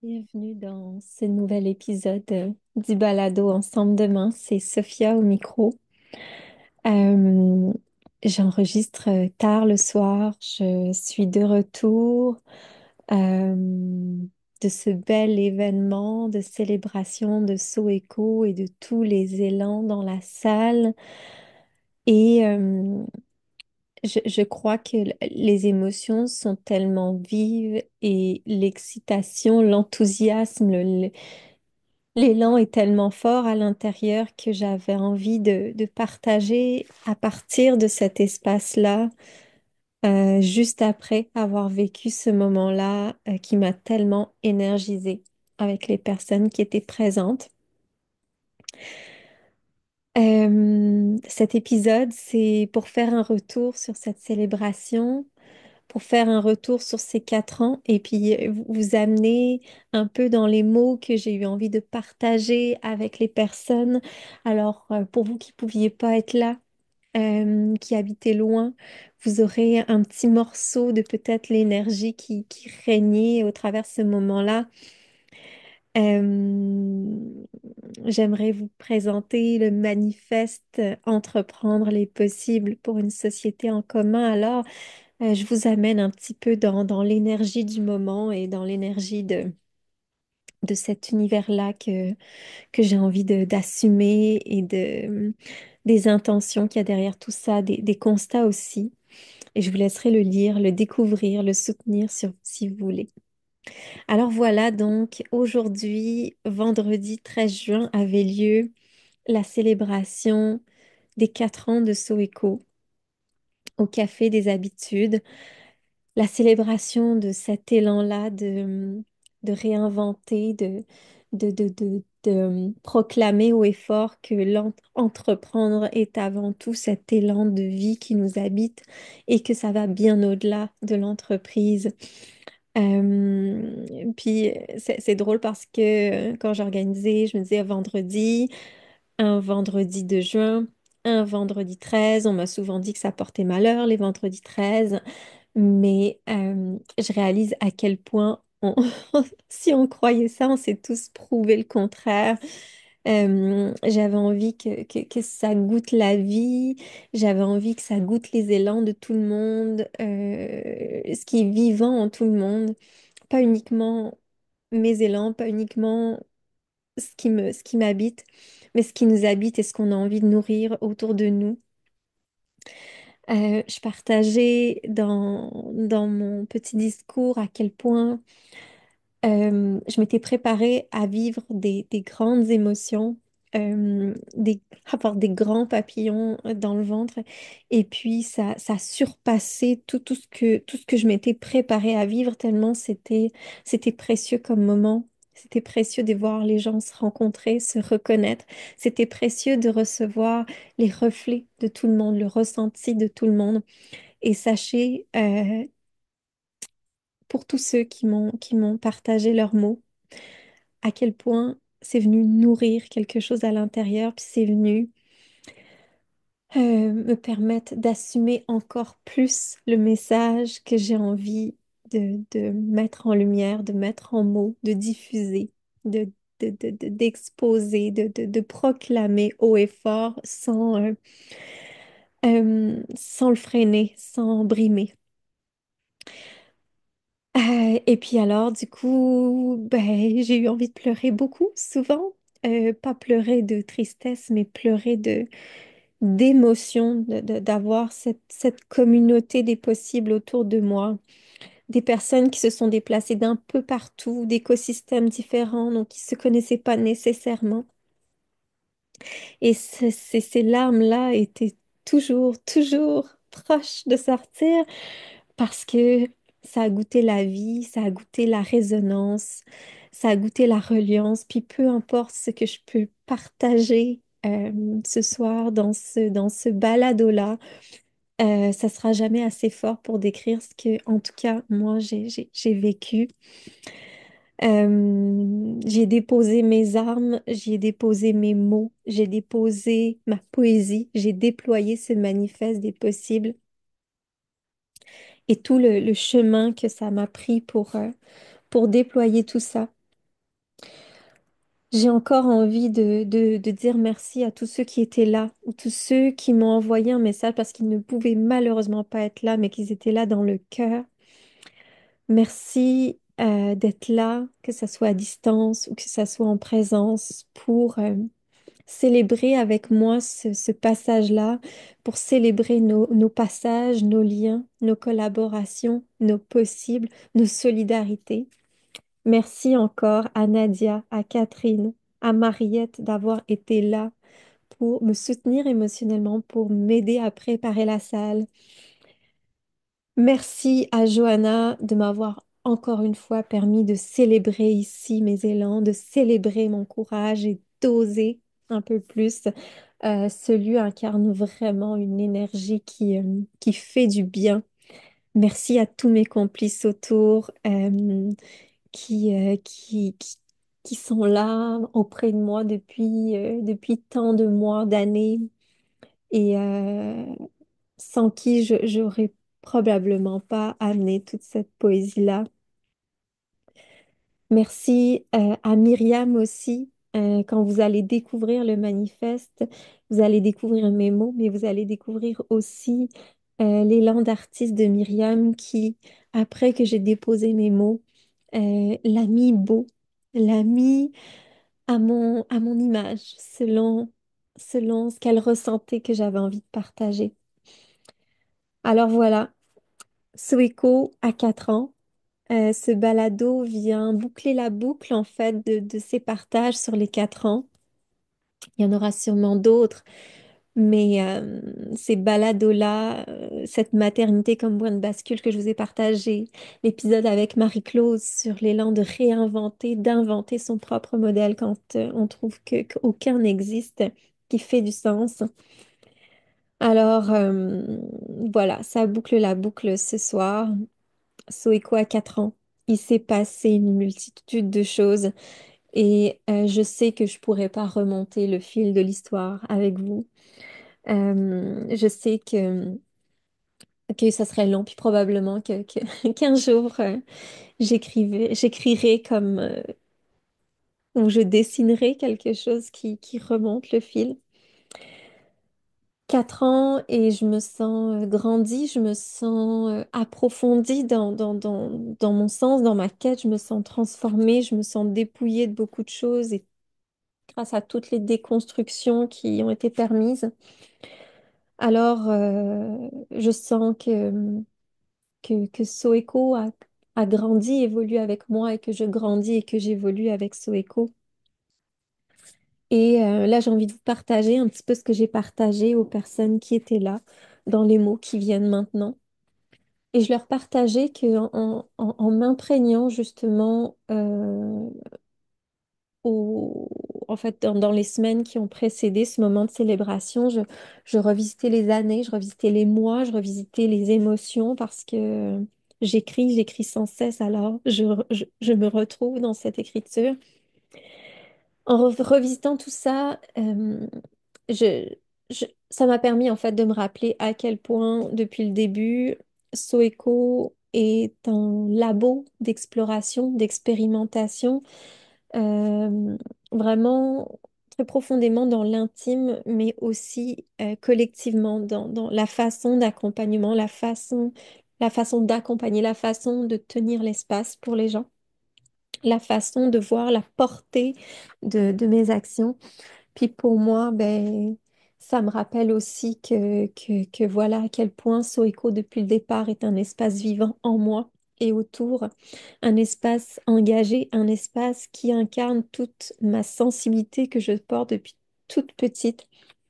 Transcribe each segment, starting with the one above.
Bienvenue dans ce nouvel épisode du balado Ensemble demain. C'est Sophia au micro. Euh, J'enregistre tard le soir. Je suis de retour euh, de ce bel événement de célébration de Soweco et de tous les élans dans la salle. Et je crois que les émotions sont tellement vives et l'excitation, l'enthousiasme, l'élan est tellement fort à l'intérieur que j'avais envie de partager à partir de cet espace-là, juste après avoir vécu ce moment-là, qui m'a tellement énergisée avec les personnes qui étaient présentes. Cet épisode, c'est pour faire un retour sur cette célébration, pour faire un retour sur ces 4 ans et puis vous amener un peu dans les mots que j'ai eu envie de partager avec les personnes. Alors, pour vous qui ne pouviez pas être là, qui habitez loin, vous aurez un petit morceau de peut-être l'énergie qui régnait au travers de ce moment-là. Euh, J'aimerais vous présenter le manifeste Entreprendre les possibles pour une société en commun. Alors, je vous amène un petit peu dans l'énergie du moment et dans l'énergie de cet univers-là que j'ai envie d'assumer et des intentions qu'il y a derrière tout ça, des constats aussi. Et je vous laisserai le lire, le découvrir, le soutenir si vous voulez. Alors voilà, donc aujourd'hui, vendredi 13 juin, avait lieu la célébration des 4 ans de Soweco au Café des Habitudes. La célébration de cet élan-là de réinventer, de proclamer haut et fort que l'entreprendre est avant tout cet élan de vie qui nous habite et que ça va bien au-delà de l'entreprise. Puis c'est drôle parce que quand j'organisais, je me disais vendredi, un vendredi de juin, un vendredi 13, on m'a souvent dit que ça portait malheur les vendredis 13. Mais je réalise à quel point, si on croyait ça, on s'est tous prouvé le contraire. J'avais envie que ça goûte la vie, j'avais envie que ça goûte les élans de tout le monde, ce qui est vivant en tout le monde, pas uniquement mes élans, pas uniquement ce qui m'habite, mais ce qui nous habite et ce qu'on a envie de nourrir autour de nous. Je partageais dans mon petit discours à quel point je m'étais préparée à vivre des grandes émotions, avoir des grands papillons dans le ventre. Et puis, ça surpassait tout ce que je m'étais préparée à vivre, tellement c'était précieux comme moment. C'était précieux de voir les gens se rencontrer, se reconnaître. C'était précieux de recevoir les reflets de tout le monde, le ressenti de tout le monde. Et sachez, pour tous ceux qui m'ont partagé leurs mots, à quel point c'est venu nourrir quelque chose à l'intérieur, puis c'est venu me permettre d'assumer encore plus le message que j'ai envie de mettre en lumière, de mettre en mots, de diffuser, d'exposer, de proclamer haut et fort sans le freiner, sans brimer. Et puis alors, du coup, ben, j'ai eu envie de pleurer beaucoup, souvent. Pas pleurer de tristesse, mais pleurer d'émotion, d'avoir cette communauté des possibles autour de moi. Des personnes qui se sont déplacées d'un peu partout, d'écosystèmes différents, donc qui ne se connaissaient pas nécessairement. Et ces larmes-là étaient toujours proches de sortir parce que ça a goûté la vie, ça a goûté la résonance, ça a goûté la reliance, puis peu importe ce que je peux partager ce soir dans ce balado-là, ça sera jamais assez fort pour décrire ce que, en tout cas, moi, j'ai vécu. J'y ai déposé mes armes, j'y ai déposé mes mots, j'ai déposé ma poésie, j'ai déployé ce manifeste des possibles et tout le chemin que ça m'a pris pour déployer tout ça. J'ai encore envie de dire merci à tous ceux qui étaient là, ou tous ceux qui m'ont envoyé un message parce qu'ils ne pouvaient malheureusement pas être là, mais qu'ils étaient là dans le cœur. Merci d'être là, que ce soit à distance ou que ce soit en présence, pour célébrer avec moi ce passage-là, pour célébrer nos passages, nos liens, nos collaborations, nos possibles, nos solidarités. Merci encore à Nadia, à Catherine, à Mariette d'avoir été là pour me soutenir émotionnellement, pour m'aider à préparer la salle. Merci à Johanna de m'avoir encore une fois permis de célébrer ici mes élans, de célébrer mon courage et d'oser un peu plus. Ce lieu incarne vraiment une énergie qui fait du bien. Merci à tous mes complices autour qui sont là auprès de moi depuis tant de mois, d'années, et sans qui j'aurais probablement pas amené toute cette poésie-là. Merci à Myriam aussi. Quand vous allez découvrir le manifeste, vous allez découvrir mes mots, mais vous allez découvrir aussi l'élan d'artiste de Myriam qui, après que j'ai déposé mes mots, l'a mis beau, l'a mis à mon image, selon ce qu'elle ressentait que j'avais envie de partager. Alors voilà, Soeko a 4 ans. Ce balado vient boucler la boucle en fait de ces partages sur les 4 ans. Il y en aura sûrement d'autres, mais ces balados-là, cette maternité comme point de bascule que je vous ai partagé, l'épisode avec Marie-Claude sur l'élan de réinventer, d'inventer son propre modèle quand on trouve qu'aucun n'existe, qui fait du sens. Alors voilà, ça boucle la boucle ce soir. Soeko a 4 ans. Il s'est passé une multitude de choses et je sais que je pourrais pas remonter le fil de l'histoire avec vous. Je sais que ça serait long, puis probablement qu'un jour j'écrirai comme ou je dessinerai quelque chose qui remonte le fil. 4 ans et je me sens grandie, je me sens approfondie dans mon sens, dans ma quête, je me sens transformée, je me sens dépouillée de beaucoup de choses et grâce à toutes les déconstructions qui ont été permises. Alors, je sens que Soeko a grandi, évolue avec moi et que je grandis et que j'évolue avec Soeko. Et là, j'ai envie de vous partager un petit peu ce que j'ai partagé aux personnes qui étaient là dans les mots qui viennent maintenant. Et je leur partageais que en m'imprégnant justement en fait, dans les semaines qui ont précédé ce moment de célébration, je revisitais les années, je revisitais les mois, je revisitais les émotions parce que j'écris sans cesse. Alors, je me retrouve dans cette écriture. En revisitant tout ça, je, ça m'a permis en fait de me rappeler à quel point, depuis le début, Soeco est un labo d'exploration, d'expérimentation, euh, vraiment très profondément dans l'intime, mais aussi collectivement dans la façon d'accompagnement, la façon d'accompagner, la façon de tenir l'espace pour les gens, la façon de voir la portée de mes actions. Puis pour moi, ben, ça me rappelle aussi que voilà à quel point Soeco depuis le départ est un espace vivant en moi et autour, un espace engagé, un espace qui incarne toute ma sensibilité que je porte depuis toute petite,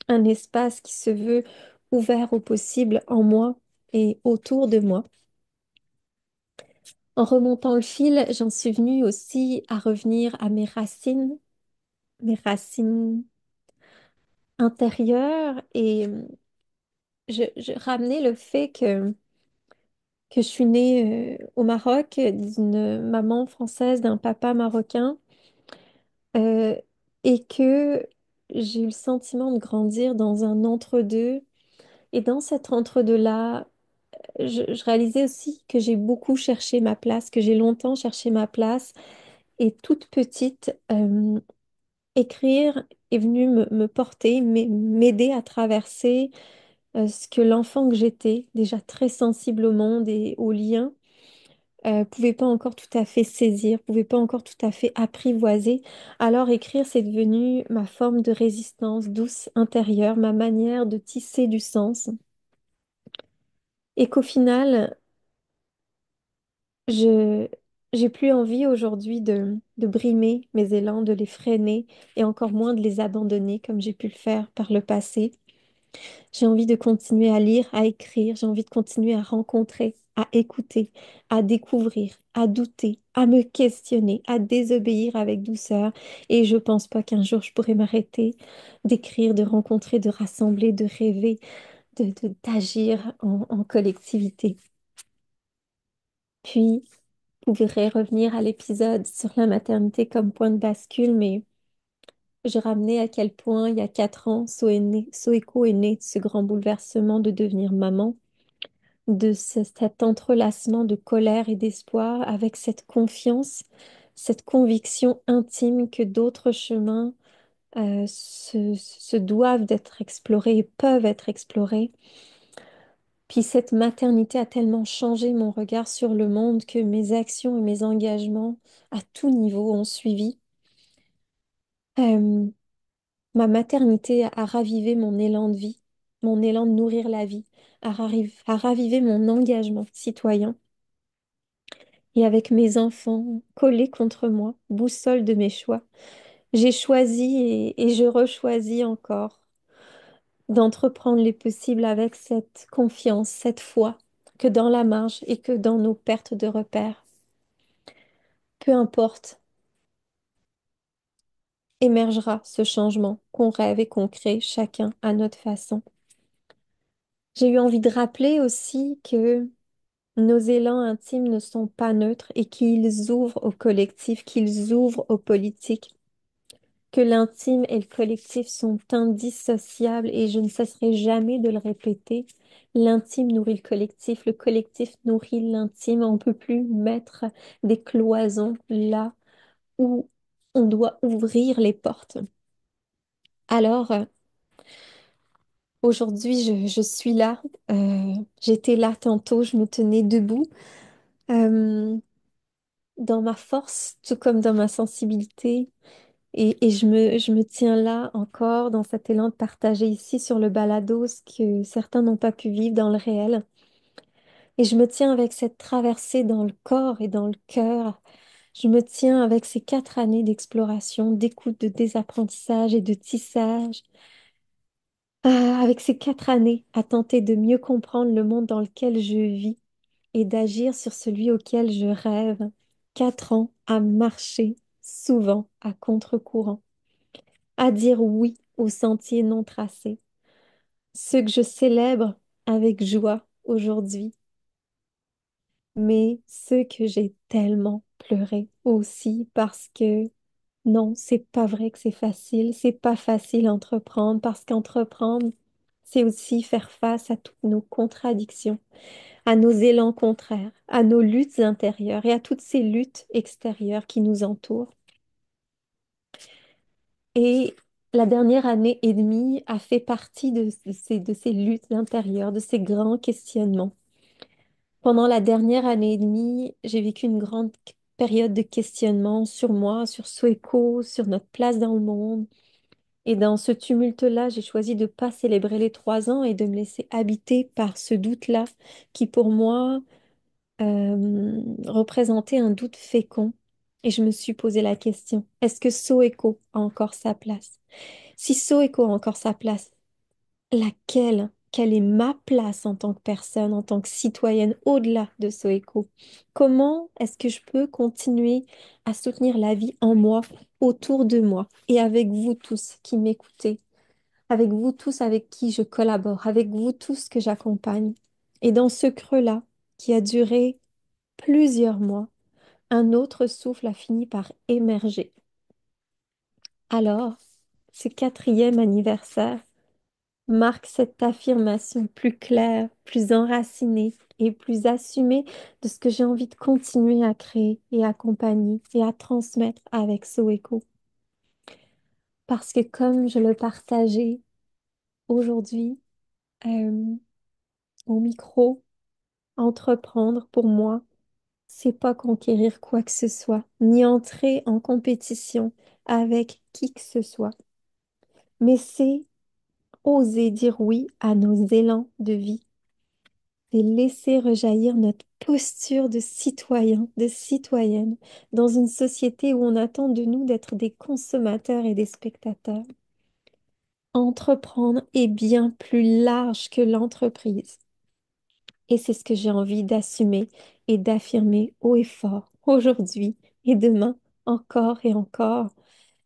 un espace qui se veut ouvert au possible en moi et autour de moi. En remontant le fil, j'en suis venue aussi à revenir à mes racines intérieures et je ramenais le fait que je suis née au Maroc d'une maman française, d'un papa marocain euh, et que j'ai eu le sentiment de grandir dans un entre-deux. Et dans cet entre-deux-là, je réalisais aussi que j'ai beaucoup cherché ma place, que j'ai longtemps cherché ma place. Et toute petite, Écrire est venu me porter, m'aider à traverser ce que l'enfant que j'étais, déjà très sensible au monde et aux liens, pouvait pas encore tout à fait saisir, pouvait pas encore tout à fait apprivoiser. Alors écrire, c'est devenu ma forme de résistance douce intérieure, ma manière de tisser du sens. Et qu'au final, je j'ai plus envie aujourd'hui de brimer mes élans, de les freiner et encore moins de les abandonner comme j'ai pu le faire par le passé. J'ai envie de continuer à lire, à écrire, j'ai envie de continuer à rencontrer, à écouter, à découvrir, à douter, à me questionner, à désobéir avec douceur. Et je pense pas qu'un jour je pourrai m'arrêter d'écrire, de rencontrer, de rassembler, de rêver, d'agir en collectivité. Puis, vous pourrez revenir à l'épisode sur la maternité comme point de bascule, mais je ramenais à quel point, il y a 4 ans, Soeko est née de ce grand bouleversement de devenir maman, cet entrelacement de colère et d'espoir avec cette confiance, cette conviction intime que d'autres chemins se doivent d'être explorés et peuvent être explorés. Puis cette maternité a tellement changé mon regard sur le monde que mes actions et mes engagements à tout niveau ont suivi. Euh, Ma maternité a ravivé mon élan de vie, mon élan de nourrir la vie, a ravivé mon engagement citoyen. Et avec mes enfants collés contre moi, boussole de mes choix, j'ai choisi et je rechoisis encore d'entreprendre les possibles avec cette confiance, cette foi, que dans la marge et que dans nos pertes de repères. Peu importe, émergera ce changement qu'on rêve et qu'on crée chacun à notre façon. J'ai eu envie de rappeler aussi que nos élans intimes ne sont pas neutres et qu'ils ouvrent au collectif, qu'ils ouvrent aux politiques, que l'intime et le collectif sont indissociables et je ne cesserai jamais de le répéter. L'intime nourrit le collectif nourrit l'intime. On ne peut plus mettre des cloisons là où on doit ouvrir les portes. Alors, aujourd'hui, je suis là. J'étais là tantôt, je me tenais debout. Euh, dans ma force, tout comme dans ma sensibilité. Et je me tiens là encore dans cet élan de partager ici sur le balado ce que certains n'ont pas pu vivre dans le réel. Et je me tiens avec cette traversée dans le corps et dans le cœur. Je me tiens avec ces 4 années d'exploration, d'écoute, de désapprentissage et de tissage. Avec ces 4 années à tenter de mieux comprendre le monde dans lequel je vis et d'agir sur celui auquel je rêve. 4 ans à marcher, souvent à contre-courant, à dire oui aux sentiers non tracés, ceux que je célèbre avec joie aujourd'hui, mais ceux que j'ai tellement pleuré aussi parce que non, c'est pas vrai que c'est pas facile à entreprendre parce qu'entreprendre, c'est aussi faire face à toutes nos contradictions, à nos élans contraires, à nos luttes intérieures et à toutes ces luttes extérieures qui nous entourent. Et la dernière année et demie a fait partie de ces luttes intérieures, de ces grands questionnements. Pendant la dernière année et demie, j'ai vécu une grande période de questionnement sur moi, sur Soeco, sur notre place dans le monde. Et dans ce tumulte-là, j'ai choisi de ne pas célébrer les 3 ans et de me laisser habiter par ce doute-là qui, pour moi, représentait un doute fécond. Et je me suis posé la question, est-ce que Soeco a encore sa place? Si Soeco a encore sa place, laquelle? Quelle est ma place en tant que personne, en tant que citoyenne au-delà de Soeco? Comment est-ce que je peux continuer à soutenir la vie en moi, autour de moi et avec vous tous qui m'écoutez, avec vous tous avec qui je collabore, avec vous tous que j'accompagne? Et dans ce creux-là, qui a duré plusieurs mois, un autre souffle a fini par émerger. Alors, ce 4e anniversaire marque cette affirmation plus claire, plus enracinée et plus assumée de ce que j'ai envie de continuer à créer et accompagner et à transmettre avec Soeco. Parce que comme je le partageais aujourd'hui euh, au micro, entreprendre pour moi, c'est pas conquérir quoi que ce soit, ni entrer en compétition avec qui que ce soit, mais c'est oser dire oui à nos élans de vie, c'est laisser rejaillir notre posture de citoyen, de citoyenne, dans une société où on attend de nous d'être des consommateurs et des spectateurs. Entreprendre est bien plus large que l'entreprise. Et c'est ce que j'ai envie d'assumer et d'affirmer haut et fort aujourd'hui et demain, encore et encore.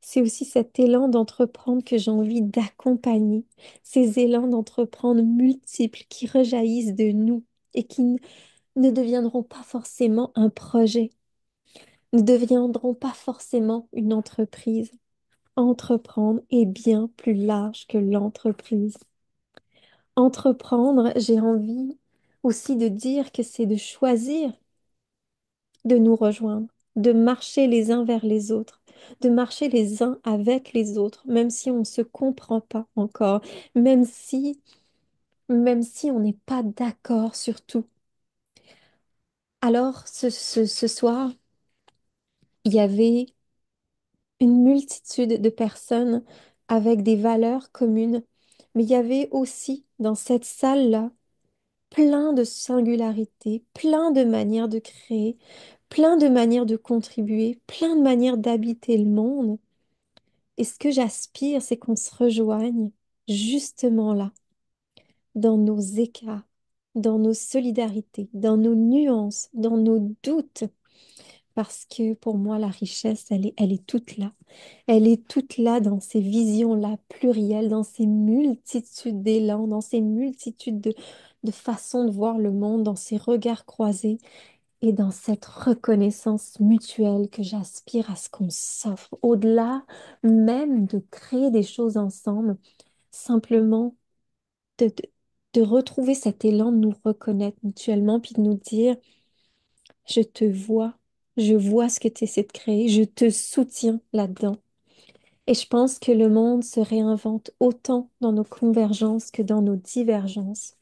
C'est aussi cet élan d'entreprendre que j'ai envie d'accompagner, ces élans d'entreprendre multiples qui rejaillissent de nous et qui ne deviendront pas forcément un projet, ne deviendront pas forcément une entreprise. Entreprendre est bien plus large que l'entreprise. Entreprendre, j'ai envie aussi de dire que c'est de choisir de nous rejoindre, de marcher les uns vers les autres, de marcher les uns avec les autres, même si on ne se comprend pas encore, même si, même si on n'est pas d'accord sur tout. Alors, ce soir, il y avait une multitude de personnes avec des valeurs communes, mais il y avait aussi dans cette salle-là plein de singularités, plein de manières de créer, plein de manières de contribuer, plein de manières d'habiter le monde. Et ce que j'aspire, c'est qu'on se rejoigne justement là, dans nos écarts, dans nos solidarités, dans nos nuances, dans nos doutes. Parce que pour moi, la richesse, elle est toute là. Elle est toute là dans ces visions-là plurielles, dans ces multitudes d'élans, dans ces multitudes de façons de voir le monde, dans ces regards croisés et dans cette reconnaissance mutuelle que j'aspire à ce qu'on s'offre. Au-delà même de créer des choses ensemble, simplement de, de, de retrouver cet élan de nous reconnaître mutuellement, puis de nous dire, je te vois, je vois ce que tu essaies de créer, je te soutiens là-dedans. Et je pense que le monde se réinvente autant dans nos convergences que dans nos divergences.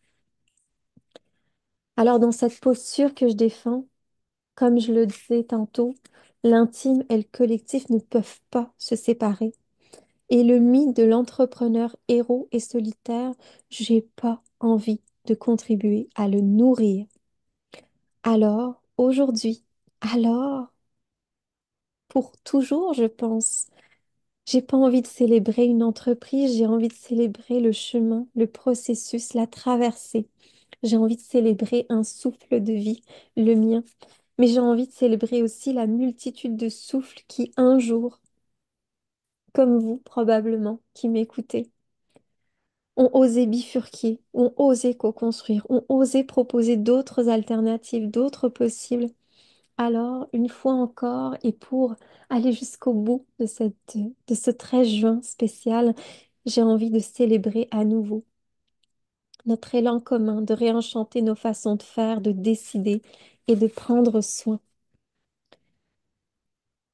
Alors, dans cette posture que je défends, comme je le disais tantôt, l'intime et le collectif ne peuvent pas se séparer. Et le mythe de l'entrepreneur héros et solitaire, j'ai pas envie de contribuer à le nourrir. Alors, aujourd'hui, alors, pour toujours, je pense. J'ai pas envie de célébrer une entreprise, j'ai envie de célébrer le chemin, le processus, la traversée. J'ai envie de célébrer un souffle de vie, le mien. Mais j'ai envie de célébrer aussi la multitude de souffles qui, un jour, comme vous probablement, qui m'écoutez, ont osé bifurquer, ont osé co-construire, ont osé proposer d'autres alternatives, d'autres possibles. Alors, une fois encore, et pour aller jusqu'au bout de ce 13 juin spécial, j'ai envie de célébrer à nouveau notre élan commun, de réenchanter nos façons de faire, de décider et de prendre soin.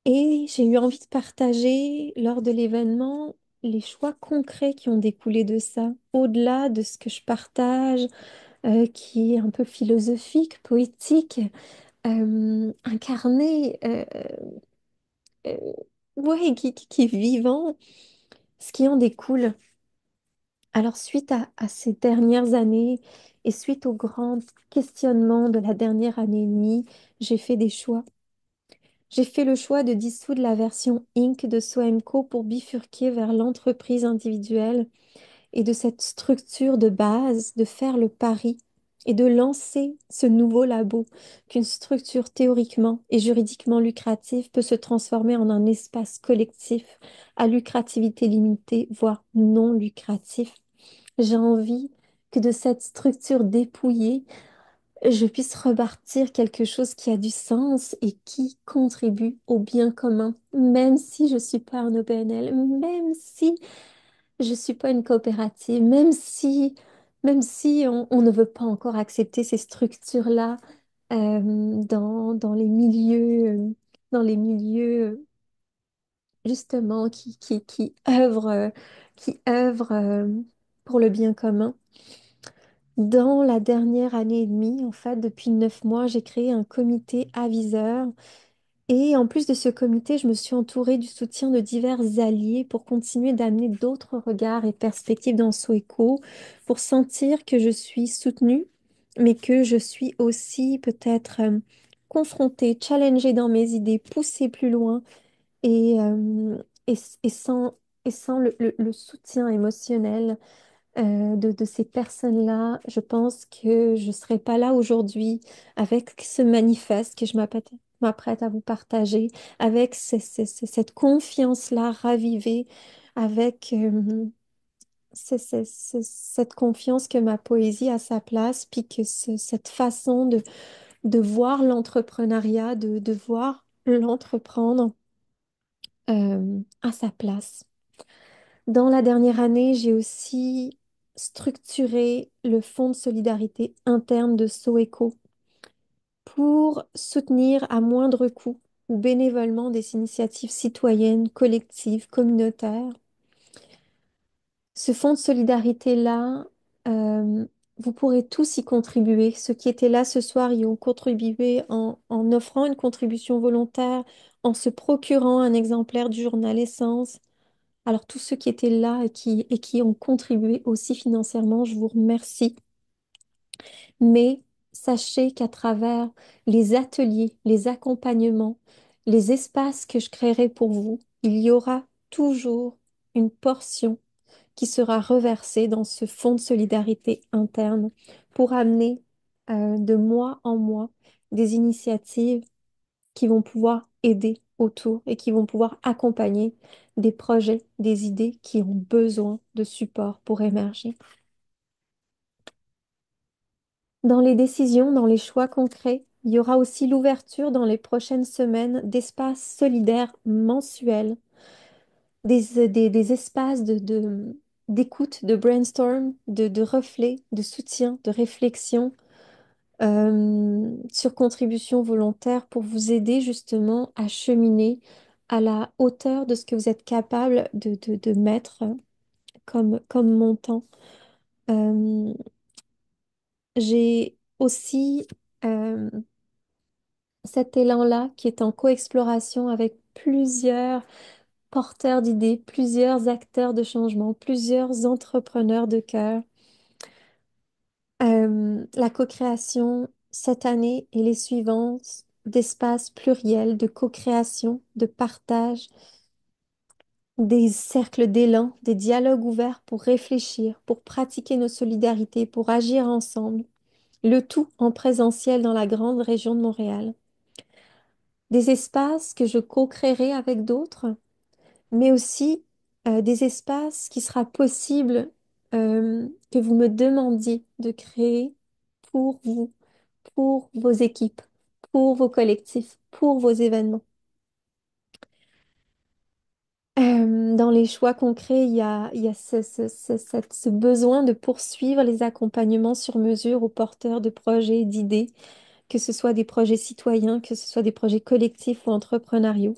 Et j'ai eu envie de partager lors de l'événement les choix concrets qui ont découlé de ça, au-delà de ce que je partage, qui est un peu philosophique, poétique, incarné. Euh, ouais, qui est vivant, ce qui en découle. Alors, suite à ces dernières années et suite aux grands questionnements de la dernière année et demie, j'ai fait des choix. J'ai fait le choix de dissoudre la version Inc. de Soemco pour bifurquer vers l'entreprise individuelle et de cette structure de base, de faire le pari et de lancer ce nouveau labo qu'une structure théoriquement et juridiquement lucrative peut se transformer en un espace collectif à lucrativité limitée, voire non lucratif. J'ai envie que de cette structure dépouillée, je puisse rebâtir quelque chose qui a du sens et qui contribue au bien commun, même si je ne suis pas un OBNL, même si je ne suis pas une coopérative, même si on ne veut pas encore accepter ces structures-là dans les milieux justement, qui œuvrent pour le bien commun. Dans la dernière année et demie, en fait, depuis 9 mois, j'ai créé un comité aviseur. Et en plus de ce comité, je me suis entourée du soutien de divers alliés pour continuer d'amener d'autres regards et perspectives dans Soeco, pour sentir que je suis soutenue, mais que je suis aussi peut-être confrontée, challengée dans mes idées, poussée plus loin. Et, euh, et sans le soutien émotionnel de ces personnes-là, je pense que je ne serais pas là aujourd'hui avec ce manifeste que je m'apprête à vous partager, avec cette confiance-là ravivée, avec cette confiance que ma poésie a sa place, puis que cette façon de voir l'entrepreneuriat, de voir l'entreprendre à sa place. Dans la dernière année, j'ai aussi structuré le fonds de solidarité interne de Soeco pour soutenir à moindre coût ou bénévolement des initiatives citoyennes, collectives, communautaires. Ce fonds de solidarité-là, euh, vous pourrez tous y contribuer. Ceux qui étaient là ce soir y ont contribué en offrant une contribution volontaire, en se procurant un exemplaire du journal Essence. Alors, tous ceux qui étaient là et qui ont contribué aussi financièrement, je vous remercie. Mais sachez qu'à travers les ateliers, les accompagnements, les espaces que je créerai pour vous, il y aura toujours une portion qui sera reversée dans ce fonds de solidarité interne pour amener de mois en mois des initiatives qui vont pouvoir aider autour et qui vont pouvoir accompagner des projets, des idées qui ont besoin de support pour émerger. Dans les décisions, dans les choix concrets, il y aura aussi l'ouverture dans les prochaines semaines d'espaces solidaires mensuels, des espaces d'écoute, de brainstorm, de reflet, de soutien, de réflexion sur contribution volontaire pour vous aider justement à cheminer à la hauteur de ce que vous êtes capable de mettre comme montant. Euh, j'ai aussi euh, cet élan-là qui est en coexploration avec plusieurs porteurs d'idées, plusieurs acteurs de changement, plusieurs entrepreneurs de cœur. La co-création cette année et les suivantes d'espaces pluriels, de co-création, de partage, des cercles d'élan, des dialogues ouverts pour réfléchir, pour pratiquer nos solidarités, pour agir ensemble, le tout en présentiel dans la grande région de Montréal. Des espaces que je co-créerai avec d'autres, mais aussi des espaces qui sera possible que vous me demandiez de créer pour vous, pour vos équipes, pour vos collectifs, pour vos événements. Dans les choix concrets, il y a ce besoin de poursuivre les accompagnements sur mesure aux porteurs de projets et d'idées, que ce soit des projets citoyens, que ce soit des projets collectifs ou entrepreneuriaux.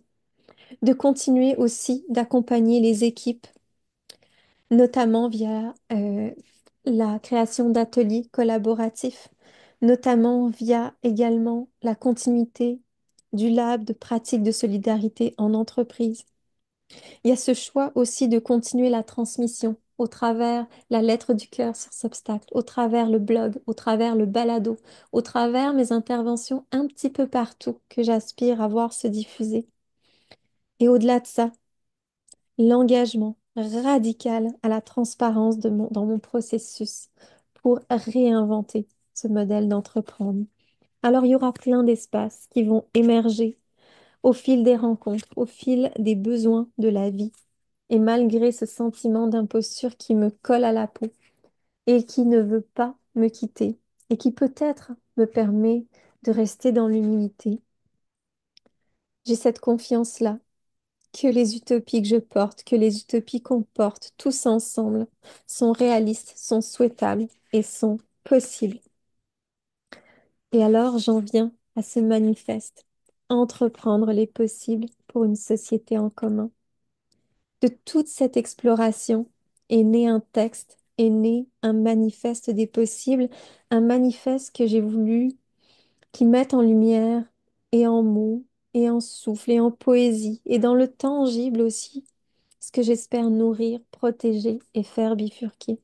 De continuer aussi d'accompagner les équipes, notamment via la création d'ateliers collaboratifs, notamment via également la continuité du lab de pratique de solidarité en entreprise. Il y a ce choix aussi de continuer la transmission au travers la lettre du cœur sur Substack, au travers le blog, au travers le balado, au travers mes interventions un petit peu partout que j'aspire à voir se diffuser. Et au-delà de ça, l'engagement radical à la transparence dans mon processus pour réinventer ce modèle d'entreprendre. Alors, il y aura plein d'espaces qui vont émerger au fil des rencontres, au fil des besoins de la vie. Et malgré ce sentiment d'imposture qui me colle à la peau et qui ne veut pas me quitter et qui peut-être me permet de rester dans l'humilité, j'ai cette confiance-là que les utopies que je porte, que les utopies qu'on porte tous ensemble sont réalistes, sont souhaitables et sont possibles. Et alors j'en viens à ce manifeste, entreprendre les possibles pour une société en commun. De toute cette exploration est né un texte, est né un manifeste des possibles, un manifeste que j'ai voulu qui mette en lumière et en mots et en souffle et en poésie et dans le tangible aussi, ce que j'espère nourrir, protéger et faire bifurquer.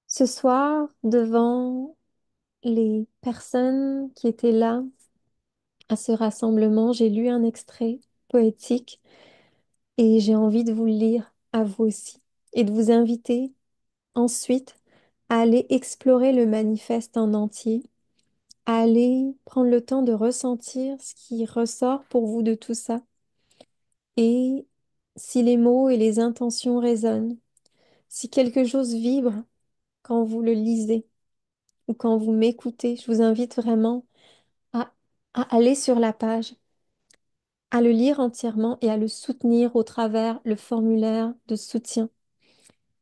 Ce soir, devant les personnes qui étaient là à ce rassemblement, j'ai lu un extrait poétique et j'ai envie de vous le lire à vous aussi et de vous inviter ensuite à aller explorer le manifeste en entier, à aller prendre le temps de ressentir ce qui ressort pour vous de tout ça et si les mots et les intentions résonnent, si quelque chose vibre quand vous le lisez ou quand vous m'écoutez, je vous invite vraiment à, à aller sur la page, à le lire entièrement et à le soutenir au travers le formulaire de soutien.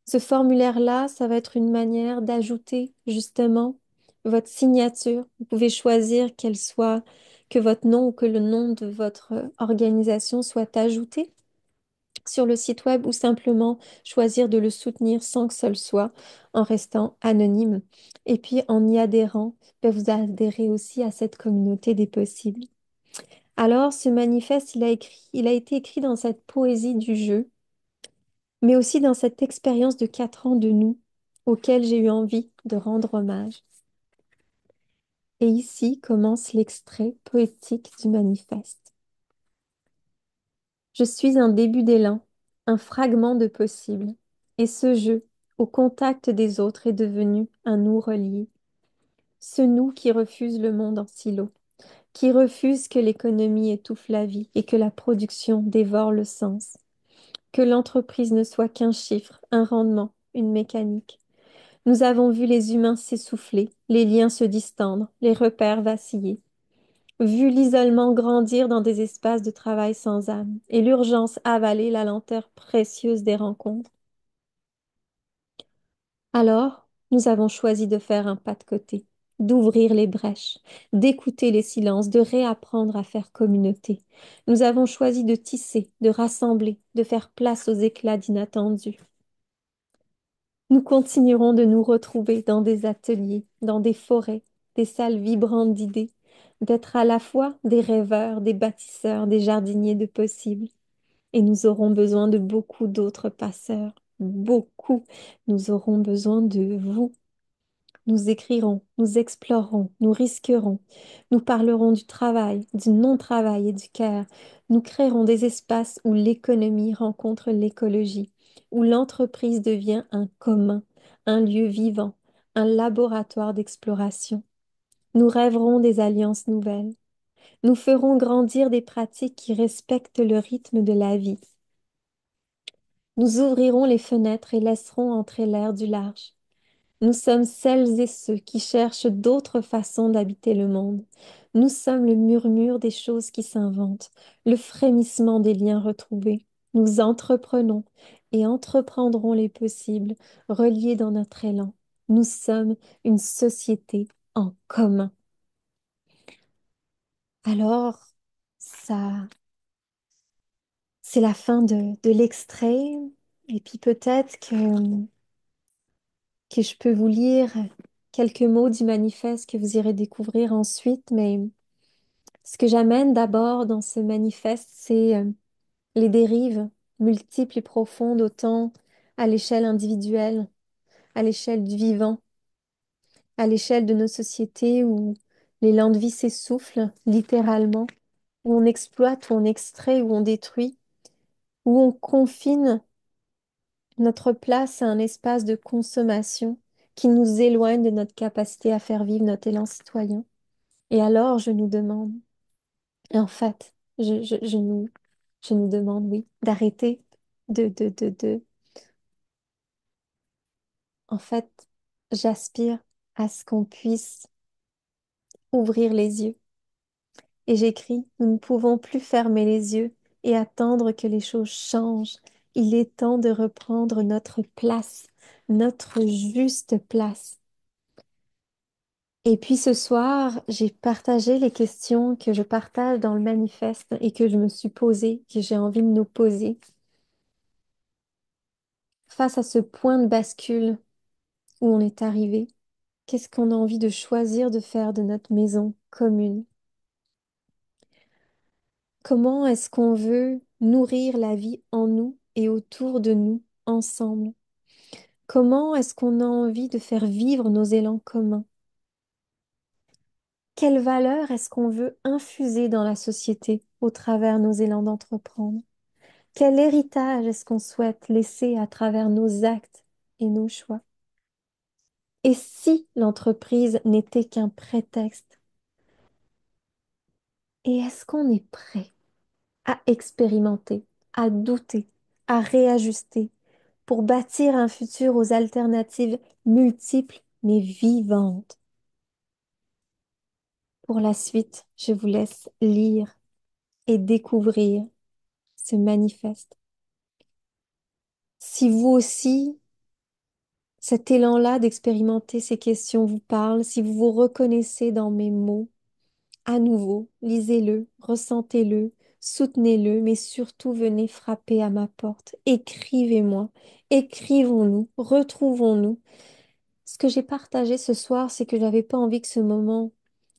Ce formulaire-là, ça va être une manière d'ajouter justement votre signature. Vous pouvez choisir qu'elle soit, que votre nom ou que le nom de votre organisation soit ajouté sur le site web ou simplement choisir de le soutenir sans que ce soit en restant anonyme. Et puis en y adhérant, ben, vous adhérez aussi à cette communauté des possibles. Alors, ce manifeste, il a été écrit dans cette poésie du jeu, mais aussi dans cette expérience de 4 ans de nous, auquel j'ai eu envie de rendre hommage. Et ici commence l'extrait poétique du manifeste. Je suis un début d'élan, un fragment de possible, et ce jeu, au contact des autres, est devenu un nous relié. Ce nous qui refuse le monde en silo, qui refuse que l'économie étouffe la vie et que la production dévore le sens, que l'entreprise ne soit qu'un chiffre, un rendement, une mécanique. Nous avons vu les humains s'essouffler, les liens se distendre, les repères vaciller, vu l'isolement grandir dans des espaces de travail sans âme, et l'urgence avaler la lenteur précieuse des rencontres. Alors, nous avons choisi de faire un pas de côté, d'ouvrir les brèches, d'écouter les silences, de réapprendre à faire communauté. Nous avons choisi de tisser, de rassembler, de faire place aux éclats d'inattendus. Nous continuerons de nous retrouver dans des ateliers, dans des forêts, des salles vibrantes d'idées, d'être à la fois des rêveurs, des bâtisseurs, des jardiniers de possibles. Et nous aurons besoin de beaucoup d'autres passeurs, beaucoup. Nous aurons besoin de vous. Nous écrirons, nous explorerons, nous risquerons, nous parlerons du travail, du non-travail et du care. Nous créerons des espaces où l'économie rencontre l'écologie, où l'entreprise devient un commun, un lieu vivant, un laboratoire d'exploration. Nous rêverons des alliances nouvelles. Nous ferons grandir des pratiques qui respectent le rythme de la vie. Nous ouvrirons les fenêtres et laisserons entrer l'air du large. Nous sommes celles et ceux qui cherchent d'autres façons d'habiter le monde. Nous sommes le murmure des choses qui s'inventent, le frémissement des liens retrouvés. Nous entreprenons et entreprendrons les possibles, reliés dans notre élan. Nous sommes une société en commun. Alors, ça, c'est la fin de l'extrait. Et puis peut-être que je peux vous lire quelques mots du manifeste que vous irez découvrir ensuite, mais ce que j'amène d'abord dans ce manifeste, c'est les dérives multiples et profondes, autant à l'échelle individuelle, à l'échelle du vivant, à l'échelle de nos sociétés où l'élan de vie s'essouffle littéralement, où on exploite, où on extrait, où on détruit, où on confine notre place à un espace de consommation qui nous éloigne de notre capacité à faire vivre notre élan citoyen. Et alors, je nous demande, et en fait, je nous demande, oui, d'arrêter de. En fait, j'aspire à ce qu'on puisse ouvrir les yeux. Et j'écris, nous ne pouvons plus fermer les yeux et attendre que les choses changent. Il est temps de reprendre notre place, notre juste place. Et puis ce soir, j'ai partagé les questions que je partage dans le manifeste et que je me suis posées, que j'ai envie de nous poser face à ce point de bascule où on est arrivé. Qu'est-ce qu'on a envie de choisir de faire de notre maison commune? Comment est-ce qu'on veut nourrir la vie en nous et autour de nous ensemble? Comment est-ce qu'on a envie de faire vivre nos élans communs? Quelle valeur est-ce qu'on veut infuser dans la société au travers nos élans d'entreprendre? Quel héritage est-ce qu'on souhaite laisser à travers nos actes et nos choix? Et si l'entreprise n'était qu'un prétexte? Et est-ce qu'on est prêt à expérimenter, à douter, à réajuster pour bâtir un futur aux alternatives multiples mais vivantes? Pour la suite, je vous laisse lire et découvrir ce manifeste. Si vous aussi, cet élan-là d'expérimenter ces questions vous parle, si vous vous reconnaissez dans mes mots, à nouveau, lisez-le, ressentez-le, soutenez-le, mais surtout venez frapper à ma porte. Écrivez-moi, écrivons-nous, retrouvons-nous. Ce que j'ai partagé ce soir, c'est que j'avais pas envie que ce moment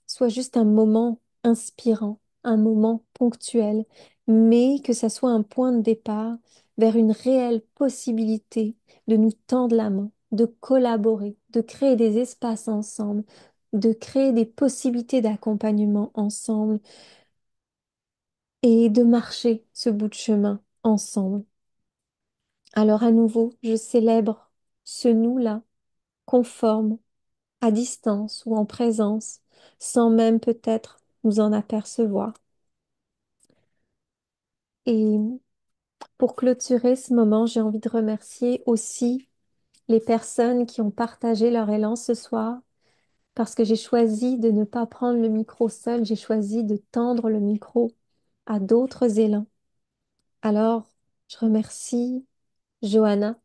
soit juste un moment inspirant, un moment ponctuel, mais que ça soit un point de départ vers une réelle possibilité de nous tendre la main, de collaborer, de créer des espaces ensemble, de créer des possibilités d'accompagnement ensemble et de marcher ce bout de chemin ensemble. Alors à nouveau, je célèbre ce nous-là, conforme, à distance ou en présence, sans même peut-être nous en apercevoir. Et pour clôturer ce moment, j'ai envie de remercier aussi les personnes qui ont partagé leur élan ce soir, parce que j'ai choisi de ne pas prendre le micro seul, j'ai choisi de tendre le micro à d'autres élans. Alors, je remercie Johanna,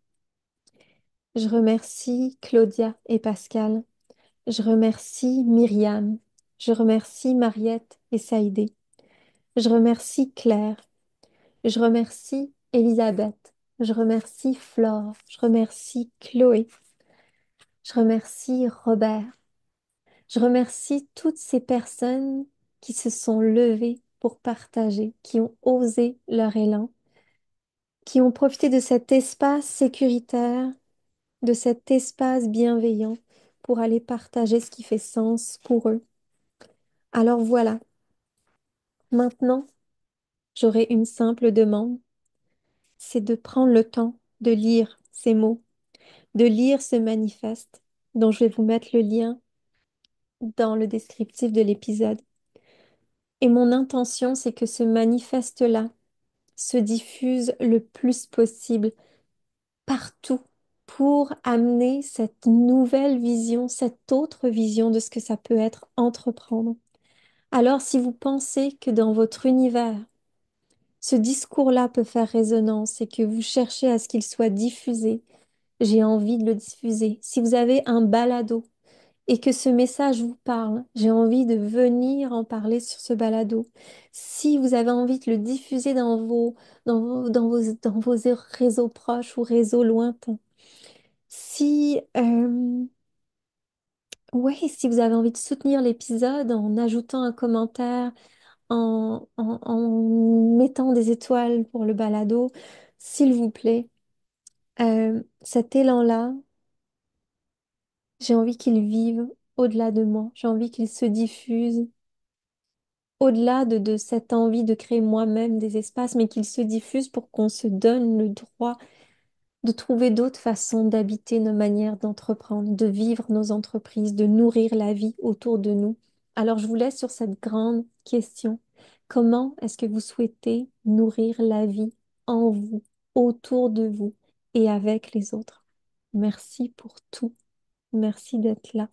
je remercie Claudia et Pascal, je remercie Myriam, je remercie Mariette et Saïdé, je remercie Claire, je remercie Elisabeth, je remercie Flore, je remercie Chloé, je remercie Robert, je remercie toutes ces personnes qui se sont levées pour partager, qui ont osé leur élan, qui ont profité de cet espace sécuritaire, de cet espace bienveillant pour aller partager ce qui fait sens pour eux. Alors voilà, maintenant, j'aurai une simple demande, c'est de prendre le temps de lire ces mots, de lire ce manifeste dont je vais vous mettre le lien dans le descriptif de l'épisode. Et mon intention, c'est que ce manifeste-là se diffuse le plus possible partout pour amener cette nouvelle vision, cette autre vision de ce que ça peut être entreprendre. Alors, si vous pensez que dans votre univers, ce discours-là peut faire résonance et que vous cherchez à ce qu'il soit diffusé, j'ai envie de le diffuser. Si vous avez un balado et que ce message vous parle, j'ai envie de venir en parler sur ce balado. Si vous avez envie de le diffuser dans vos réseaux proches ou réseaux lointains, si, ouais, si vous avez envie de soutenir l'épisode en ajoutant un commentaire, en mettant des étoiles pour le balado, s'il vous plaît, cet élan-là, j'ai envie qu'il vive au-delà de moi. J'ai envie qu'il se diffuse au-delà de cette envie de créer moi-même des espaces, mais qu'il se diffuse pour qu'on se donne le droit de trouver d'autres façons d'habiter nos manières d'entreprendre, de vivre nos entreprises, de nourrir la vie autour de nous. Alors, je vous laisse sur cette grande question. Comment est-ce que vous souhaitez nourrir la vie en vous, autour de vous et avec les autres? Merci pour tout. Merci d'être là.